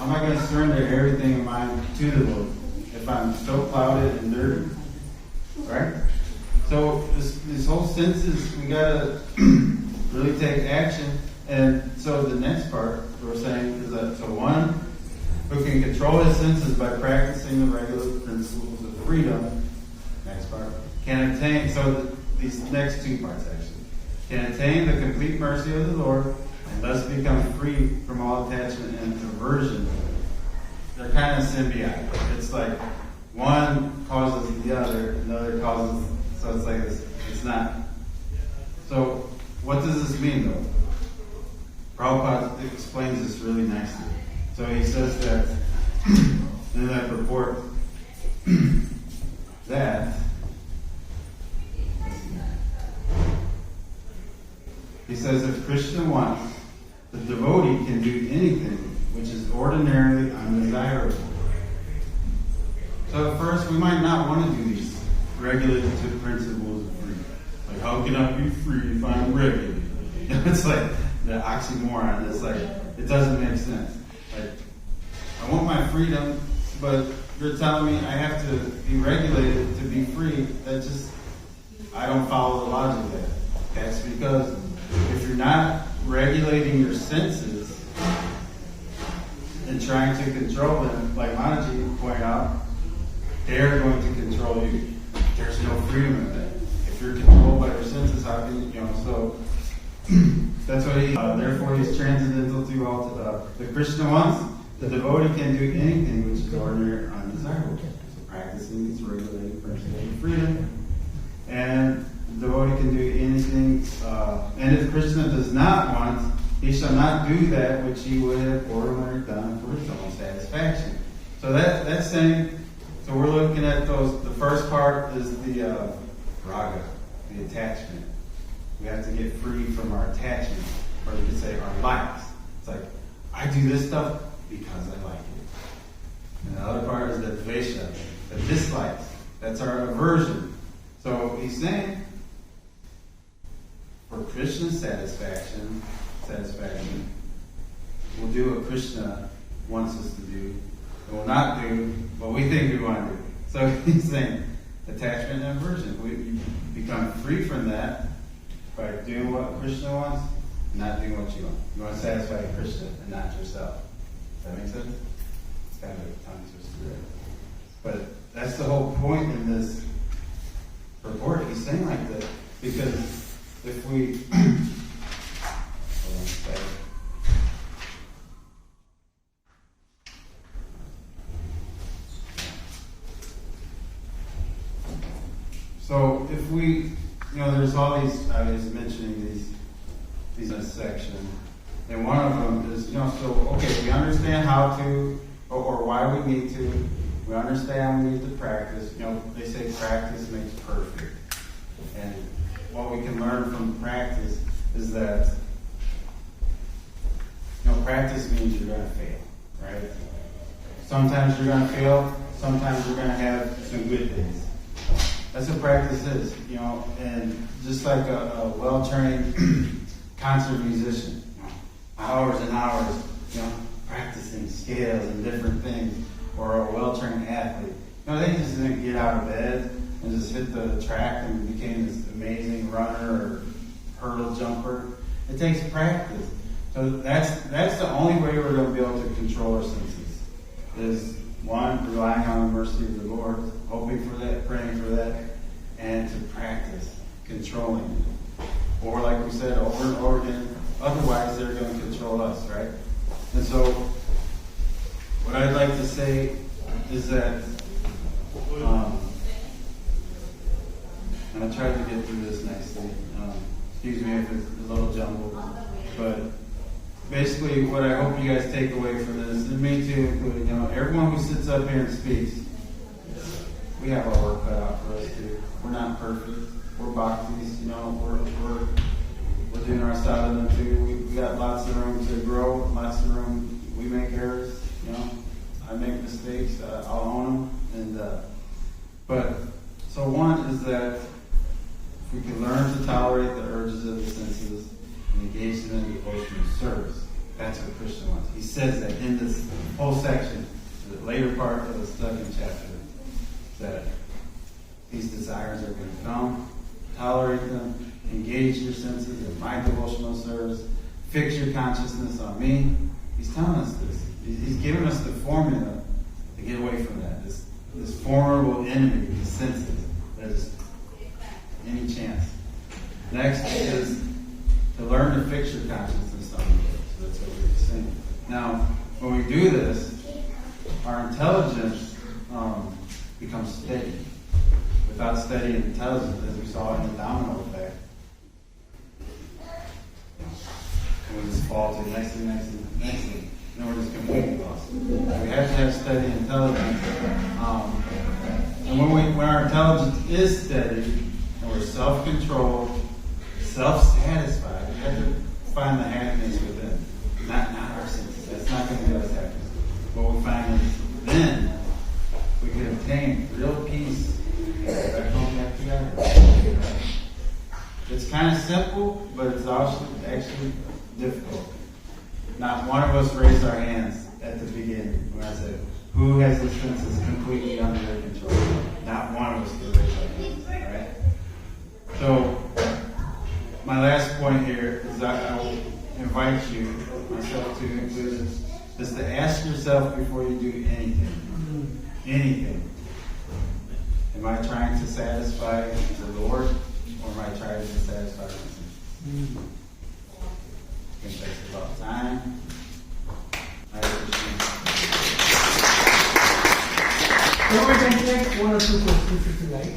am I going to surrender everything in mine to the Lord if I'm so clouded and dirty? Right? So this whole senses, we got to really take action. And so the next part we're saying is that so one who can control his senses by practicing the regular principles of freedom, next part, can attain, these next two parts actually, can attain the complete mercy of the Lord and thus become free from all attachment and aversion. They're kind of symbiotic. It's like one causes the other, and the other causes, so it's like this, it's not. So what does this mean though? Prabhupada explains this really nicely. So he says that in that report that he says if Krishna wants, the devotee can do anything which is ordinarily undesirable. So at first we might not want to do these regulative principles of freedom. Like, how can I be free if I'm regulated? It's like the oxymoron. It's like, it doesn't make sense. Like, I want my freedom, but you're telling me I have to be regulated to be free. That just, I don't follow the logic of that. That's because if you're not regulating your senses and trying to control them, like Manaji pointed out, they're going to control you. There's no freedom in that. If you're controlled by your senses, how can you, so that's what he, therefore he's transcendental to all the Krishna wants. The devotee can do anything which is ordinary or undesirable. So practicing these regulated principles of freedom. And the devotee can do anything, and if Krishna does not want, he shall not do that which he would have ordinarily done for his own satisfaction. So that's saying, so we're looking at those, the first part is the raga, the attachment. We have to get free from our attachment, or you could say our likes. It's like, I do this stuff because I like it. And the other part is the dvesha, the dislikes. That's our aversion. So he's saying, for Krishna's satisfaction, we'll do what Krishna wants us to do, and we'll not do what we think we want to do. So he's saying, attachment and aversion. We become free from that by doing what Krishna wants, and not doing what you want. You want to satisfy Krishna and not yourself. Does that make sense? It's kind of a tongue twister there. But that's the whole point in this report. He's saying like that because if we hold on a second. So if we, there's all these, I was mentioning these in a section, and one of them is, so, okay, we understand how to, or why we need to, we understand we need to practice, they say practice makes perfect, and what we can learn from practice is that, practice means you're going to fail, right? Sometimes you're going to fail, sometimes you're going to have some good days. That's what practice is, and just like a well-trained concert musician, hours and hours, practicing scales and different things, or a well-trained athlete. They just didn't get out of bed and just hit the track and became this amazing runner or hurdle jumper. It takes practice. So that's the only way we're going to be able to control our senses. Is one, relying on the mercy of the Lord, hoping for that, praying for that, and to practice controlling it. Or like we said over and over again, otherwise they're going to control us, right? And so what I'd like to say is that, and I tried to get through this nicely. Excuse me if it's a little jumbled, but basically what I hope you guys take away from this, and me too including, everyone who sits up here and speaks, we have our work cut out for us too. We're not perfect. We're bhaktis, we're doing our sadhana too. We got lots of room to grow, lots of room. We make errors, I make mistakes, I'll own them. But so one is that if we can learn to tolerate the urges of the senses and engage them in devotional service, that's what Krishna wants. He's says that in this whole section, the later part of the second chapter, that these desires are going to come, tolerate them, engage your senses in my devotional service, fix your consciousness on me. He's telling us this. He's giving us the formula to get away from that. This formidable enemy, the senses. There's any chance. Next is to learn to fix your consciousness on me. So that's what we're saying. Now, when we do this, our intelligence becomes steady. Without steady intelligence, as we saw in the domino effect, we just fall to the next thing, and we're just completely lost. We have to have steady intelligence. And when our intelligence is steady, and we're self-controlled, self-satisfied, we have to find the happiness within. Not our senses. That's not going to give us happiness. What we find is then we can obtain real peace. Back home back together. It's kind of simple, but it's also actually difficult. Not one of us raised our hands at the beginning when I said, who has the senses completely under their control? Not one of us could raise our hands. Right? So, my last point here is that I will invite you, myself to include, is to ask yourself before you do anything. Anything. Am I trying to satisfy the Lord, or am I trying to satisfy myself? It takes about time. Hare Krishna. So we can take one or two questions if you like.